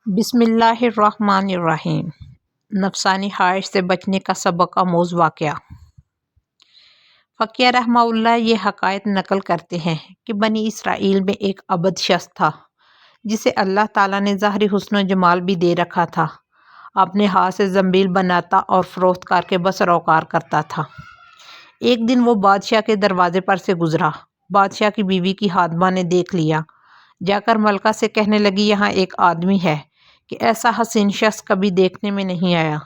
بسم اللہ الرحمن الرحیم۔ نفسانی خواہش سے بچنے کا سبق آموز واقعہ۔ فقیہ رحمہ اللہ یہ حکایت نقل کرتے ہیں کہ بنی اسرائیل میں ایک عبد شخص تھا جسے اللہ تعالیٰ نے ظاہری حسن و جمال بھی دے رکھا تھا۔ اپنے ہاتھ سے زنبیل بناتا اور فروخت کر کے بس روکار کرتا تھا۔ ایک دن وہ بادشاہ کے دروازے پر سے گزرا۔ بادشاہ کی بیوی کی خادمہ نے دیکھ لیا، جا کر ملکہ سے کہنے لگی یہاں ایک آدمی ہے کہ ایسا حسین شخص کبھی دیکھنے میں نہیں آیا،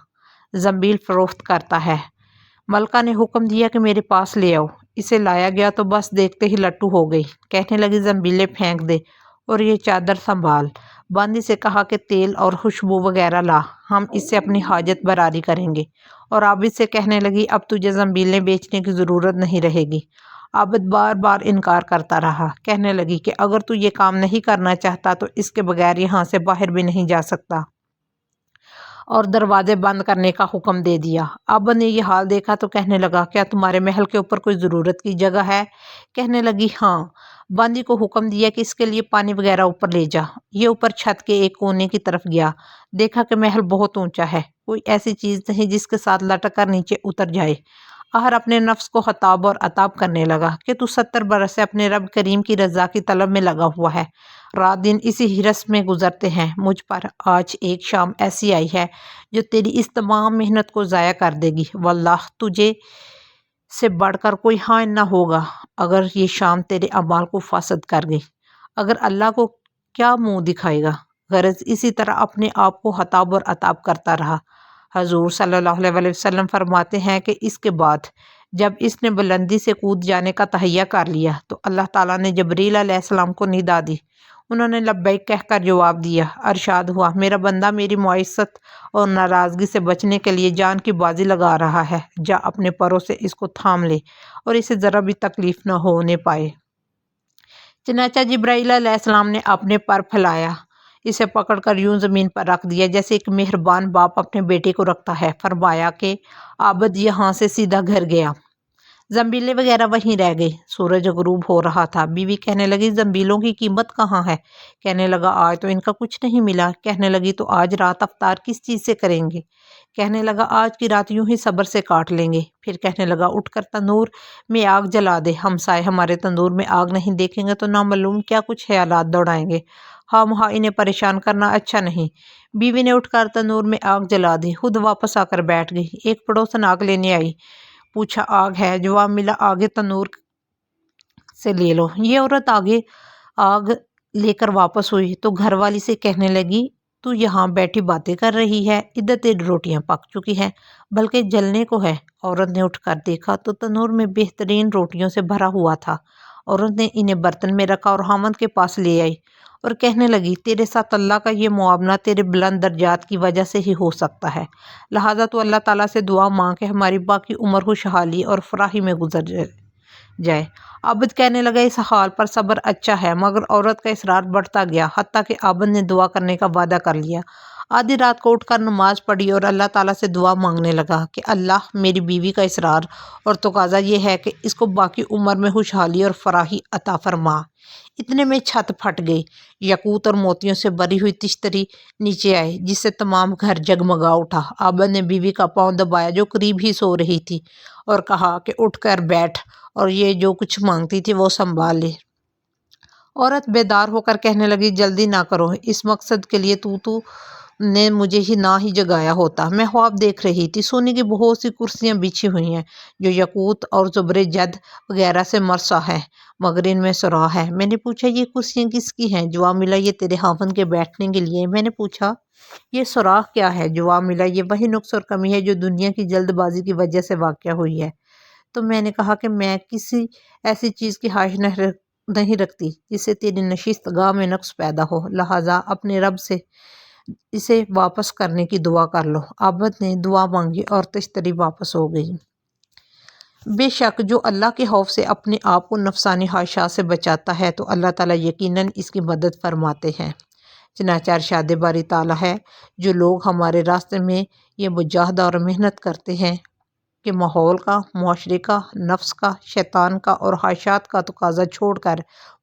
زنبیل فروخت کرتا ہے۔ ملکہ نے حکم دیا کہ میرے پاس لے آؤ۔ اسے لایا گیا تو بس دیکھتے ہی لٹو ہو گئی۔ کہنے لگی زنبیلیں پھینک دے اور یہ چادر سنبھال۔ باندی سے کہا کہ تیل اور خوشبو وغیرہ لا، ہم اس سے اپنی حاجت براری کریں گے۔ اور عابد سے کہنے لگی اب تجھے زنبیلیں بیچنے کی ضرورت نہیں رہے گی۔ عابد بار بار انکار کرتا رہا۔ کہنے لگی کہ اگر تو یہ کام نہیں کرنا چاہتا تو اس کے بغیر یہاں سے باہر بھی نہیں جا سکتا، اور دروازے بند کرنے کا حکم دے دیا۔ عابد نے یہ حال دیکھا تو کہنے لگا کیا تمہارے محل کے اوپر کوئی ضرورت کی جگہ ہے؟ کہنے لگی ہاں۔ باندی کو حکم دیا کہ اس کے لیے پانی وغیرہ اوپر لے جا۔ یہ اوپر چھت کے ایک کونے کی طرف گیا، دیکھا کہ محل بہت اونچا ہے، کوئی ایسی چیز نہیں جس کے ساتھ لٹک کر نیچے اتر جائے۔ آخر اپنے نفس کو خطاب اور عتاب کرنے لگا کہ تو 70 برس سے اپنے رب کریم کی رضا کی طلب میں لگا ہوا ہے، رات دن اسی حرص میں گزرتے ہیں۔ مجھ پر آج ایک شام ایسی آئی ہے جو تیری اس تمام محنت کو ضائع کر دے گی۔ واللہ تجھے سے بڑھ کر کوئی خائن نہ ہوگا اگر یہ شام تیرے اعمال کو فاسد کر گئی، اگر اللہ کو کیا منہ دکھائے گا۔ غرض اسی طرح اپنے آپ کو خطاب اور عتاب کرتا رہا۔ حضور صلی اللہ علیہ وسلم فرماتے ہیں کہ اس کے بعد جب اس نے بلندی سے کود جانے کا تہیہ کر لیا تو اللہ تعالیٰ نے جبریل علیہ السلام کو ندا دی۔ انہوں نے لبیک کہہ کر جواب دیا۔ ارشاد ہوا میرا بندہ میری معیشت اور ناراضگی سے بچنے کے لیے جان کی بازی لگا رہا ہے، جا اپنے پروں سے اس کو تھام لے اور اسے ذرا بھی تکلیف نہ ہونے پائے۔ چنانچہ جبرائیل علیہ السلام نے اپنے پر پھیلایا، اسے پکڑ کر یوں زمین پر رکھ دیا جیسے ایک مہربان باپ اپنے بیٹے کو رکھتا ہے۔ فرمایا کہ عابد یہاں سے سیدھا گھر گیا، زنبیلیں وغیرہ وہیں رہ گئی۔ سورج غروب ہو رہا تھا۔ بیوی کہنے لگی زنبیلوں کی قیمت کہاں ہے؟ کہنے لگا آج تو ان کا کچھ نہیں ملا۔ کہنے لگی تو آج رات افطار کس چیز سے کریں گے؟ کہنے لگا آج کی رات یوں ہی صبر سے کاٹ لیں گے۔ پھر کہنے لگا اٹھ کر تندور میں آگ جلا دے، ہمسائے ہمارے تندور میں آگ نہیں دیکھیں گے تو نامعلوم کیا کچھ خیالات دوڑائیں گے، ہاں مہا انہیں پریشان کرنا اچھا نہیں۔ بیوی نے اٹھ کر تندور میں آگ جلا دی، خود واپس آ کر بیٹھ گئی۔ ایک پڑوسن آگ لینے آئی، پوچھا آگ ہے؟ جواب ملا آگے تندور سے لے لو۔ یہ عورت آگے آگ لے کر واپس ہوئی تو گھر والی سے کہنے لگی تو یہاں بیٹھی باتیں کر رہی ہے، ادھر تیری روٹیاں پک چکی ہیں بلکہ جلنے کو ہے۔ عورت نے اٹھ کر دیکھا تو تندور میں بہترین روٹیوں سے بھرا ہوا تھا۔ عورت نے انہیں برتن میں رکھا اور خاوند کے پاس لے آئی اور کہنے لگی تیرے ساتھ اللہ کا یہ معاملہ تیرے بلند درجات کی وجہ سے ہی ہو سکتا ہے، لہٰذا تو اللہ تعالیٰ سے دعا مانگ کہ ہماری باقی عمر خوشحالی اور فراخی میں گزر جائے۔ عابد کہنے لگا اس حال پر صبر اچھا ہے، مگر عورت کا اصرار بڑھتا گیا حتیٰ کہ عابد نے دعا کرنے کا وعدہ کر لیا۔ آدھی رات کو اٹھ کر نماز پڑھی اور اللہ تعالیٰ سے دعا مانگنے لگا کہ اللہ میری بیوی کا اصرار اور تقاضا یہ ہے کہ اس کو باقی عمر میں خوشحالی اور فراخی عطا فرما۔ اتنے میں چھت پھٹ گئی، یاقوت اور موتیوں سے بھری ہوئی تشتری نیچے آئی جس سے تمام گھر جگمگا اٹھا۔ عابد نے بیوی کا پاؤں دبایا جو قریب ہی سو رہی تھی اور کہا کہ اٹھ کر بیٹھ اور یہ جو کچھ مانگتی تھی وہ سنبھال لے۔ عورت بیدار ہو کر کہنے لگی جلدی نہ کرو، اس مقصد کے لیے تو نے مجھے ہی نہ ہی جگایا ہوتا۔ میں خواب دیکھ رہی تھی، سونے کی بہت سی کرسیاں بچھی ہوئی ہیں جو یاقوت اور زبرِ جد وغیرہ سے مرصع ہیں، مگر ان میں سوراخ ہے۔ میں نے پوچھا یہ کرسیاں کس کی ہیں؟ جواب ملا یہ تیرے خاوند کے بیٹھنے کے لیے۔ میں نے پوچھا یہ سوراخ کیا ہے؟ جواب ملا یہ وہی نقص اور کمی ہے جو دنیا کی جلد بازی کی وجہ سے واقع ہوئی ہے۔ تو میں نے کہا کہ میں کسی ایسی چیز کی خواہش نہیں رکھتی جس سے تیری نشست گاہ میں نقص پیدا ہو، لہٰذا اپنے رب سے اسے واپس کرنے کی دعا کر لو۔ عابد نے دعا مانگی اور تشتری واپس ہو گئی۔ بے شک جو اللہ کے خوف سے اپنے آپ کو نفسانی خواہشات سے بچاتا ہے تو اللہ تعالیٰ یقیناً اس کی مدد فرماتے ہیں۔ چنانچہ ارشاد باری تعالیٰ ہے جو لوگ ہمارے راستے میں یہ مجاہدہ اور محنت کرتے ہیں کہ ماحول کا، معاشرے کا، نفس کا، شیطان کا اور خواہشات کا تقاضا چھوڑ کر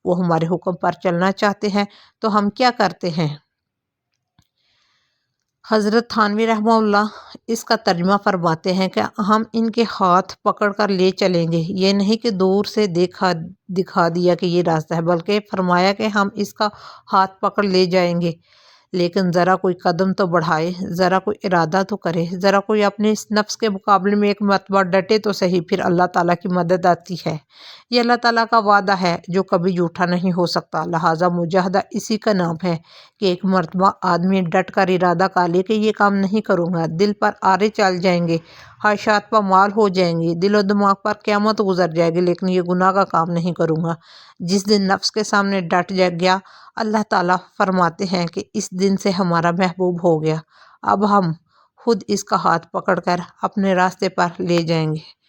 وہ ہمارے حکم پر چلنا چاہتے ہیں تو ہم کیا کرتے ہیں؟ حضرت تھانوی رحمہ اللہ اس کا ترجمہ فرماتے ہیں کہ ہم ان کے ہاتھ پکڑ کر لے چلیں گے، یہ نہیں کہ دور سے دکھا دیا کہ یہ راستہ ہے، بلکہ فرمایا کہ ہم اس کا ہاتھ پکڑ لے جائیں گے، لیکن ذرا کوئی قدم تو بڑھائے، ذرا کوئی ارادہ تو کرے، ذرا کوئی اپنے اس نفس کے مقابلے میں ایک مرتبہ ڈٹے تو صحیح، پھر اللہ تعالیٰ کی مدد آتی ہے۔ یہ اللہ تعالیٰ کا وعدہ ہے جو کبھی جھوٹا نہیں ہو سکتا، لہٰذا مجاہدہ اسی کا نام ہے کہ ایک مرتبہ آدمی ڈٹ کر ارادہ کر لے کہ یہ کام نہیں کروں گا، دل پر آرے چل جائیں گے، خواہشات پامال ہو جائیں گی، دل و دماغ پر قیامت گزر جائے گی، لیکن یہ گناہ کا کام نہیں کروں گا۔ جس دن نفس کے سامنے ڈٹ گیا، اللہ تعالیٰ فرماتے ہیں کہ اس دن سے ہمارا محبوب ہو گیا، اب ہم خود اس کا ہاتھ پکڑ کر اپنے راستے پر لے جائیں گے۔